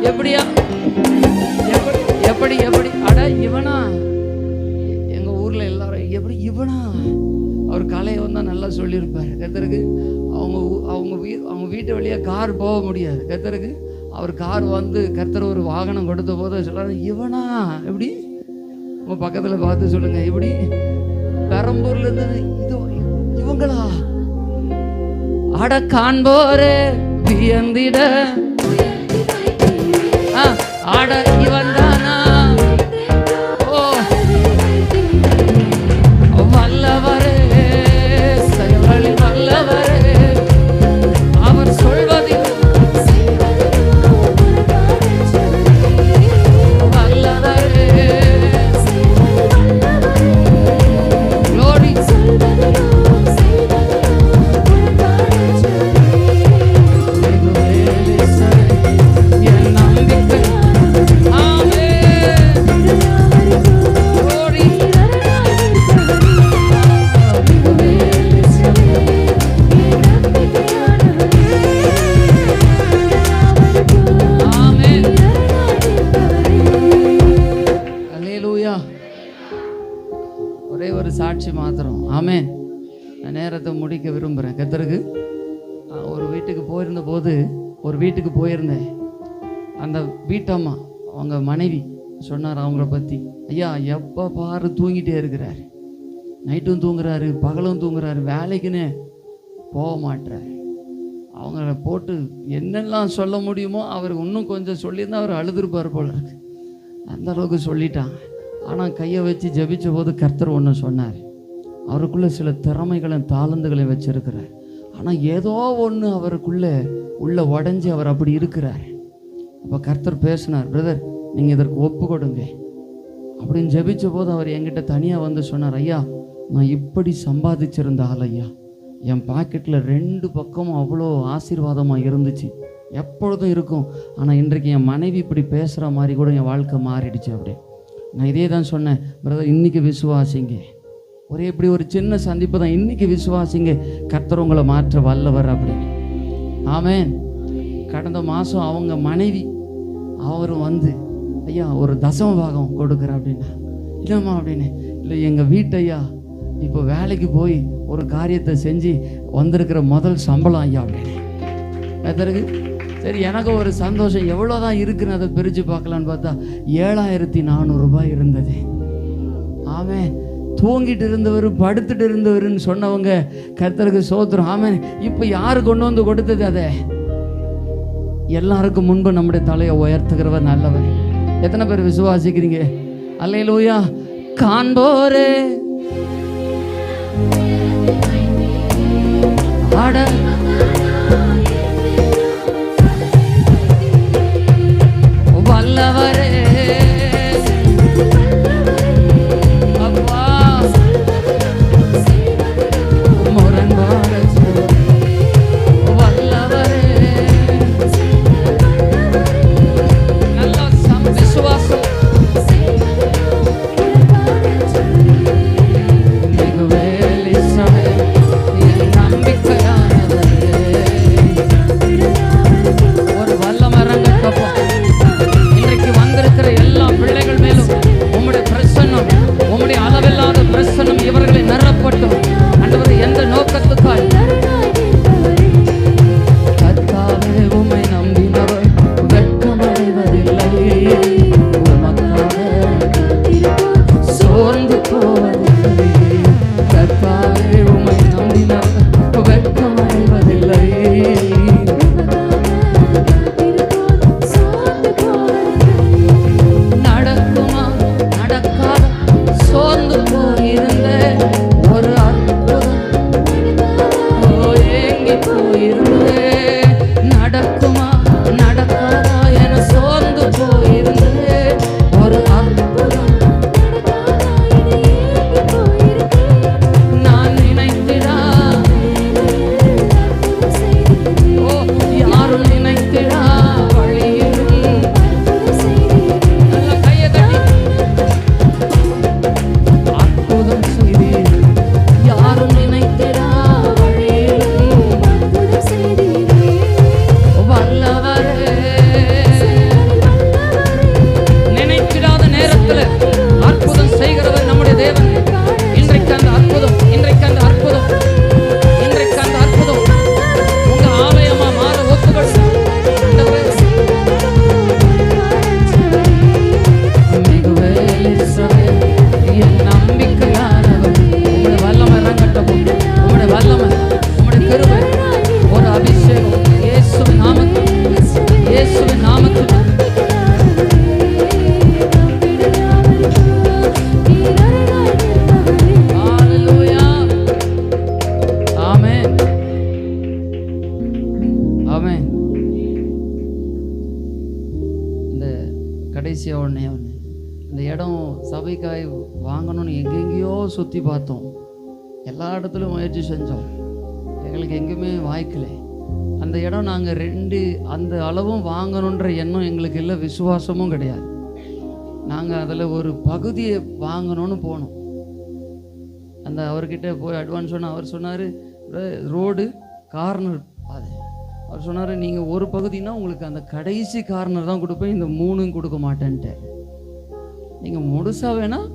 எப்படியா, எப்படி எப்படி அட இவனா? எங்க ஊர்ல எல்லாரும் எப்படி இவனா? அவர் கலையை வந்தா நல்லா சொல்லியிருப்பாரு. கர்த்தருக்கு அவங்க வீட்டு வழியா கார் போக முடியாது. கர்த்தருக்கு அவர் கார் வந்து கர்த்தர் ஒரு வாகனம் கொடுத்த போது சொல்றாரு, இவனா? எப்படி? உங்க பக்கத்துல பார்த்து சொல்லுங்க, எப்படி? பெரம்பூர்ல இருந்து இவங்களா? அட காண்போரே வியந்திட, ஆட இவன் தானா? ஓ வல்லவரே, செயல்களில் வல்லவரே, அவர் சொல்வதில் வல்லவரே. Glory. ஒரே ஒரு சாட்சி மாத்திரம். ஆமென். நான் நேரத்தை முடிக்க விரும்புகிறேன். கர்த்தருக்கு ஒரு வீட்டுக்கு போயிருந்தேன். அந்த வீட்டம்மா அவங்க மனைவி சொன்னார் அவங்கள பற்றி, ஐயா எப்போ பாரு தூங்கிட்டே இருக்கிறார், நைட்டும் தூங்குறாரு, பகலும் தூங்குறாரு, வேலைக்குன்னு போக மாட்டார். அவங்கள போட்டு என்னெல்லாம் சொல்ல முடியுமோ அவர் இன்னும் கொஞ்சம் சொல்லியிருந்தால் அவர் அழுதுருப்பார் போல இருக்கு. அந்த அளவுக்கு சொல்லிட்டாங்க. ஆனால் கையை வச்சு ஜபிச்ச போது கர்த்தர் ஒன்று சொன்னார், அவருக்குள்ளே சில திறமைகளையும் தாளந்துகளையும் வச்சிருக்கிறார். ஆனால் ஏதோ ஒன்று அவருக்குள்ளே உள்ள உடஞ்சி அவர் அப்படி இருக்கிறார். அப்போ கர்த்தர் பேசினார், பிரதர் நீங்கள் இதற்கு ஒப்பு கொடுங்க அப்படின்னு ஜபிச்ச போது அவர் என்கிட்ட தனியாக வந்து சொன்னார், ஐயா நான் இப்படி சம்பாதிச்சிருந்த ஆள் ஐயா, என் பாக்கெட்டில் 2 பக்கமும் அவ்வளோ ஆசீர்வாதமாக இருந்துச்சு, எப்பொழுதும் இருக்கும். ஆனால் இன்றைக்கு என் மனைவி இப்படி பேசுகிற மாதிரி கூட என் வாழ்க்கை மாறிடுச்சு. அப்படி நான் இதே தான் சொன்னேன், பிரதர் இன்றைக்கி விசுவாசிங்க, ஒரே இப்படி ஒரு சின்ன சந்திப்பு தான், இன்றைக்கி விசுவாசிங்க, கர்த்தர் உங்களை மாற்ற வல்லவர் அப்படின்னு. ஆமென். கடந்த மாதம் அவங்க மனைவி அவரும் வந்து, ஐயா ஒரு தசம பாகம் கொடுக்குற அப்படின்னா, இல்லைம்மா அப்படின்னு, இல்லை எங்கள் வீட்டையா இப்போ வேலைக்கு போய் ஒரு காரியத்தை செஞ்சு வந்திருக்கிற முதல் சம்பளம் ஐயா அப்படின்னு. அதற்கு சரி எனக்கு ஒரு சந்தோஷம், எவ்வளோதான் இருக்குன்னு அதை பிரித்து பார்க்கலான்னு பார்த்தா 7400 ரூபாய் இருந்தது. ஆமென். தூங்கிட்டு இருந்தவர் படுத்துட்டு இருந்தவருன்னு சொன்னவங்க கர்த்தருக்கு சோத்திரம். ஆமென். இப்போ யார் கொண்டு வந்து கொடுத்தது? அதை எல்லாருக்கும் முன்பு நம்முடைய தலையை உயர்த்துகிறவர் நல்லவர். எத்தனை பேர் விசுவாசிக்கிறீங்க? அல்லேலூயா. காண்போரே ஆட வல்லவரே அப்பா முரண்பாட வல்லவரே, நல்ல விசுவாசம் ஒரு வல்லமரங்க இன்றைக்கு வந்த கடைசியாக ஒன்று இந்த இடம் சபைக்காய் வாங்கணும்னு எங்கெங்கேயோ சுற்றி பார்த்தோம், எல்லா இடத்துலையும் முயற்சி செஞ்சோம், எங்களுக்கு எங்கேயுமே வாய்க்கலை. அந்த இடம் நாங்கள் அந்த அளவும் வாங்கணுன்ற எண்ணம் எங்களுக்கு இல்லை, விசுவாசமும் கிடையாது. நாங்கள் அதில் ஒரு பகுதியை வாங்கணும்னு போனோம். அந்த அவர்கிட்ட போய் அட்வான்ஸ் சொன்னால் அவர் சொன்னார், ரோடு கார்னர் அது. அவர் சொன்னார், நீங்கள் ஒரு பகுதினா உங்களுக்கு அந்த கடைசி கார்னர் தான் கொடுப்பேன், இந்த 3 கொடுக்க மாட்டேன்ட்டு, நீங்கள் முழுசாக வேணால்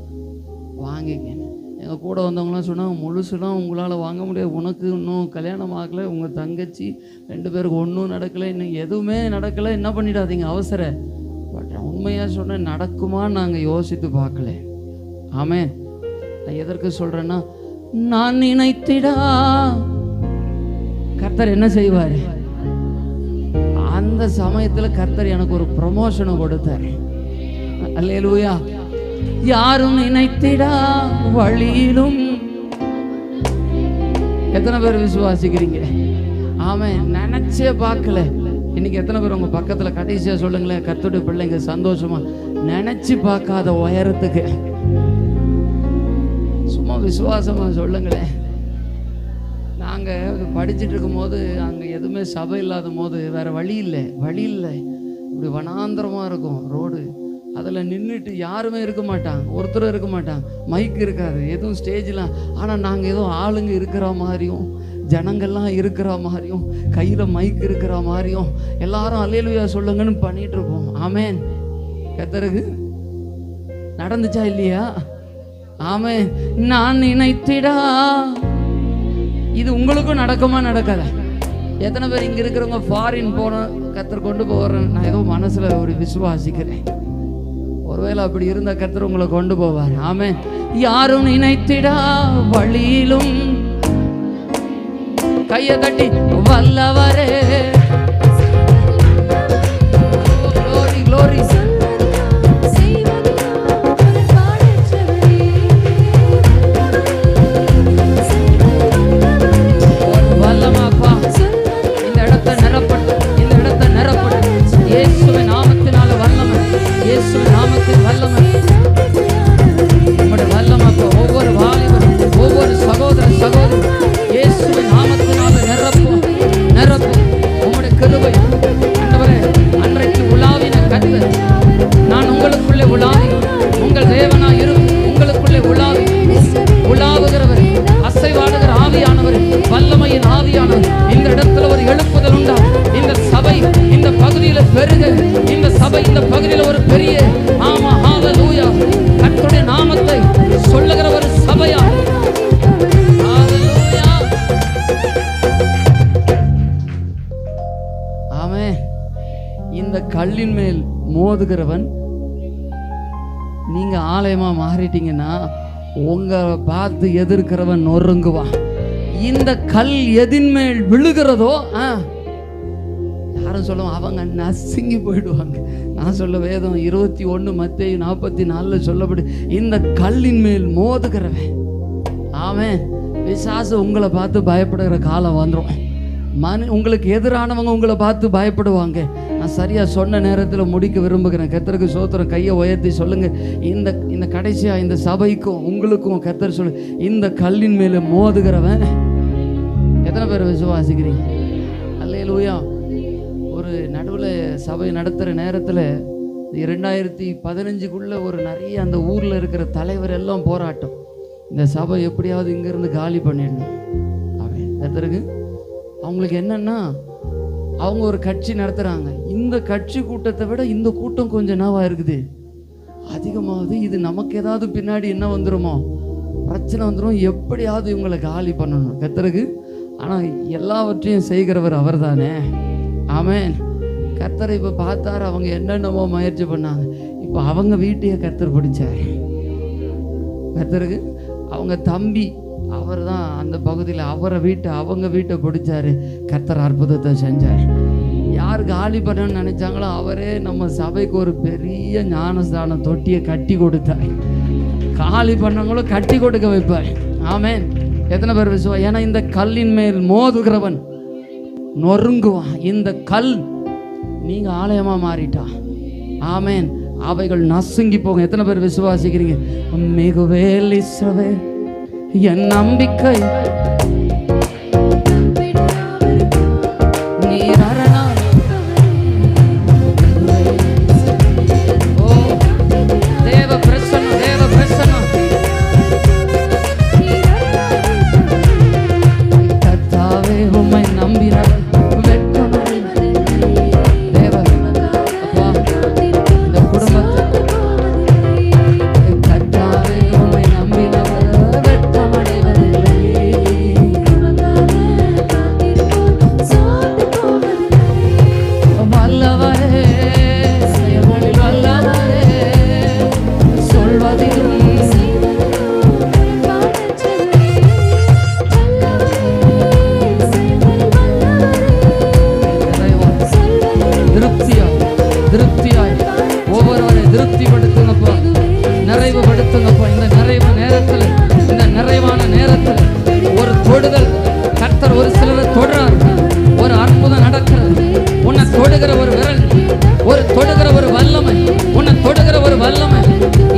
வாங்கிக்கங்க. எங்கள் கூட வந்தவங்களாம் சொன்னாங்க, முழுசுலாம் உங்களால் வாங்க முடியாது, உனக்கு இன்னும் கல்யாணம் ஆகலை, உங்கள் தங்கச்சி 2 பேருக்கு ஒன்றும் நடக்கலை, இன்னும் எதுவுமே நடக்கலை, என்ன பண்ணிடாதீங்க அவசர. பட் உண்மையாக சொன்னேன், நடக்குமான்னு நாங்கள் யோசித்து பார்க்கல. ஆமென். நான் எதற்கு சொல்கிறேன்னா, நான் நினைத்திடா கர்த்தர் என்ன செய்வார். அந்த சமயத்தில் கர்த்தர் எனக்கு ஒரு ப்ரமோஷனை கொடுத்தார். அல்லேலூயா. யாரும் நினைத்திடா வழியிலும். எத்தனை பேர் விசுவாசிக்கிறீங்க? ஆமென். நினைச்சே பார்க்கல. இன்னைக்கு எத்தனை பேர் உங்க பக்கத்துல கடைசியா சொல்லுங்களேன், கர்த்தருடைய பிள்ளைங்க சந்தோஷமா நினைச்சு பார்க்காத உயரத்துக்கு சும்மா விசுவாசமா சொல்லுங்களேன். நாங்கள் படிச்சுட்டு இருக்கும் போது அங்கே எதுவுமே சபை இல்லாத போது வேறு வழி இல்லை, இப்படி வனாந்திரமாக இருக்கும் ரோடு. அதில் நின்றுட்டு யாருமே இருக்க மாட்டாங்க, ஒருத்தரும் இருக்க மாட்டாங்க, மைக் இருக்காது, எதுவும் ஸ்டேஜ்லாம். ஆனால் நாங்கள் எதுவும் ஆளுங்க இருக்கிற மாதிரியும் ஜனங்கள்லாம் இருக்கிற மாதிரியும் கையில் மைக் இருக்கிற மாதிரியும் எல்லாரும் அல்லேலூயா சொல்லுங்கன்னு பண்ணிகிட்டு இருப்போம். ஆமென். கர்த்தருக்கு நடந்துச்சா இல்லையா? ஆமென். நான் நினைத்திடா. இது உங்களுக்கும் நடக்குமா நடக்காத? எத்தனை பேர் இங்கே இருக்கிறவங்க ஃபாரின் போன கர்த்தர் கொண்டு போகிறேன் நான் ஏதோ மனசில் ஒரு விசுவாசிக்கிறேன். ஒருவேளை அப்படி இருந்த கர்த்தர் உங்களை கொண்டு போவார். ஆமென். யாரும் நினைத்திடா வழியிலும். கையை தட்டி வல்லவரே. Glory glory. வல்லமாப்பா இந்த இடத்தை நிரப்பட்டு, இந்த இடத்தை நிரப்பட்டு. இயேசுவின் நாமத்தினால வல்லமை, இயேசுவின் நாமத்தின் வல்லமை, நம்முடைய வல்லமாப்பா ஒவ்வொரு வாலிபரும் ஒவ்வொரு சகோதர சகோதரி இயேசுவின் நாமத்தினால நிரப்பும் நிரப்பும். உம்முடைய கிருபை ஆண்டவரே, அன்றைக்கு உலாவின கர்த்தர் நான் உங்களுக்குள்ளே உலாவி உங்கள் தேவனாய் இருந்து உங்களுக்குள்ளே உலாவி உலாவுகிறவர், அசைவாடுகிற ஆவியானவர், வல்லமையின் ஆவியானவர். இந்த இடத்துல ஒரு எழுப்புதல் உண்டா? இந்த சபை இந்த பகுதியில பெருக, இந்த சபை இந்த பகுதியில ஒரு பெரிய ஆமா ஹalleluya கர்த்தருடைய நாமத்தை சொல்லுகிற ஒரு சபையா. ஹalleluya. ஆமென். இந்த கல்லின் மேல் மோதுகிறவன், நீங்க ஆலயமா மாறிட்டீங்கன்னா உங்களை பார்த்து எதிர்க்கிறவன் நொறுங்குவான். இந்த கல் எதின் மேல் விழுகிறதோ யாரும் சொல்லுவோம் அவங்க நசுங்கி போயிடுவாங்க. நான் சொல்ல வேதம் 21 மத்தேயு 44 சொல்லப்படு இந்த கல்லின் மேல் மோதுகிறவன். ஆமென். பிசாசு உங்களை பார்த்து பயப்படுகிற காலம் வந்துடும். உங்களுக்கு எதிரானவங்க உங்களை பார்த்து பயப்படுவாங்க. நான் சரியா சொன்ன நேரத்தில் முடிக்க விரும்புகிறேன். கர்த்தருக்கு ஸ்தோத்திரம். கையை உயர்த்தி சொல்லுங்க, இந்த கடைசியா இந்த சபைக்கும் உங்களுக்கும் கர்த்தர் சொல்லு, இந்த கல்லின் மேல மோதுகிறவன். எத்தனை பேர் விசுவாசிக்கிறீங்க? அல்லேலூயா. ஒரு நடுவில் சபை நடத்துகிற நேரத்தில் 2015 ஒரு நிறைய அந்த ஊரில் இருக்கிற தலைவர் எல்லாம் போராட்டம், இந்த சபை எப்படியாவது இங்கேருந்து காலி பண்ணிடணும் அப்படின்னு. கர்த்தருக்கு அவங்களுக்கு என்னன்னா, அவங்க ஒரு கட்சி நடத்துகிறாங்க. இந்த கட்சி கூட்டத்தை விட இந்த கூட்டம் கொஞ்சம் என்னவா இருக்குது, அதிகமாகுது. இது நமக்கு ஏதாவது பின்னாடி என்ன வந்துருமோ, பிரச்சனை வந்துடும், எப்படியாவது இவங்களை காலி பண்ணணும். கர்த்தருக்கு ஆனால் எல்லாவற்றையும் செய்கிறவர் அவர் தானே. ஆமென். கர்த்தரை இப்போ பார்த்தாரு, அவங்க என்னென்னமோ முயற்சி பண்ணாங்க. இப்போ அவங்க வீட்டையே கர்த்தர் பிடிச்சார். கர்த்தருக்கு அவங்க தம்பி அவர் தான் அந்த பகுதியில் அவங்க வீட்டை பிடிச்சாரு. கர்த்தர் அற்புதத்தை செஞ்சார். யார் காலி பண்ணணும்னு நினைச்சாங்களோ அவரே நம்ம சபைக்கு ஒரு பெரிய ஞானஸ்தான தொட்டியை கட்டி கொடுத்தார். காலி பண்ணவங்களும் கட்டி கொடுக்க வைப்பார். ஆமென். எத்தனை பேர் விசுவா? ஏன்னா இந்த கல்லின் மேல் மோதுகிறவன் நொறுங்குவான். இந்த கல் நீங்க ஆலயமா மாறிட்டா. ஆமென். அவைகள் நசுங்கி போகும். எத்தனை பேர் விசுவாசிக்கிறீங்க? மிகுவேல் இஸ்ரவேல் என் நம்பிக்கை, நீர் அரணாய். ஓ தேவ பிரசன்னம், தேவ பிரசன்னம். கர்த்தாவே உம்மை நம்பினார் திருப்திப்படுத்துங்கப்பா, நிறைவுபடுத்துங்கப்பா. இந்த நிறைவு நேரத்தில், இந்த நிறைவான நேரத்தில் ஒரு தொடுதல் கர்த்தர் ஒரு சிலரை தொடுறார். ஒரு அற்புதம் நடக்கிறது. உன்னை தொடுகிற ஒரு விரல், ஒரு தொடுகிற ஒரு வல்லமை, உன்னை தொடுகிற ஒரு வல்லமை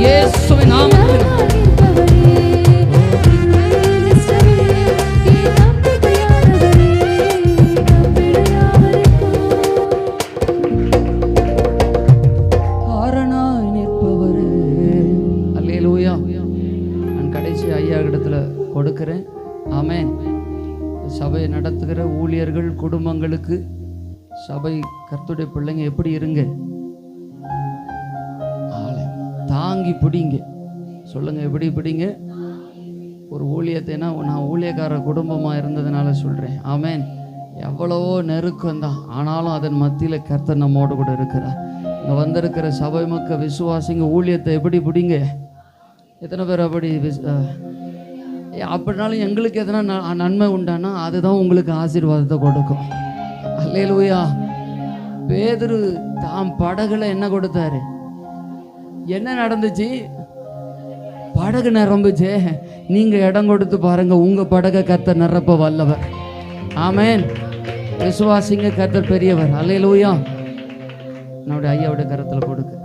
இயேசுவின் நாமத்தில். கொடுக்கிறேன். ஆமென். சபையை நடத்துகிற ஊழியர்கள் குடும்பங்களுக்கு, சபை கர்த்தருடைய பிள்ளைங்க எப்படி இருங்க? தாங்கி பிடிங்க. சொல்லுங்க, எப்படி பிடிங்க? ஒரு ஊழியத்தைனா நான் ஊழியக்கார குடும்பமாக இருந்ததுனால சொல்கிறேன். ஆமென். எவ்வளவோ நெருக்கம் தான், ஆனாலும் அதன் மத்தியில் கர்த்தர் நம்மோடு கூட இருக்கிறார். இங்கே வந்திருக்கிற சபை மக்கள் விசுவாசிங்க, ஊழியத்தை எப்படி பிடிங்க? எத்தனை பேர் அப்படி அப்படினாலும் எங்களுக்கு எதனா நன்மை உண்டானா அதுதான் உங்களுக்கு ஆசீர்வாதத்தை கொடுக்கும். அல்லேலூயா. பேதுரு தாம் படகுல என்ன கொடுத்தாரு? என்ன நடந்துச்சு? படகு நிரம்புச்சே. நீங்க இடம் கொடுத்து பாருங்க, உங்க படகை கர்த்தர் நிரப்ப வல்லவர். ஆமென். விசுவாசிங்க, கர்த்தர் பெரியவர். அல்லேலூயா. என்னுடைய ஐயாவுடைய கரத்துல கொடுக்க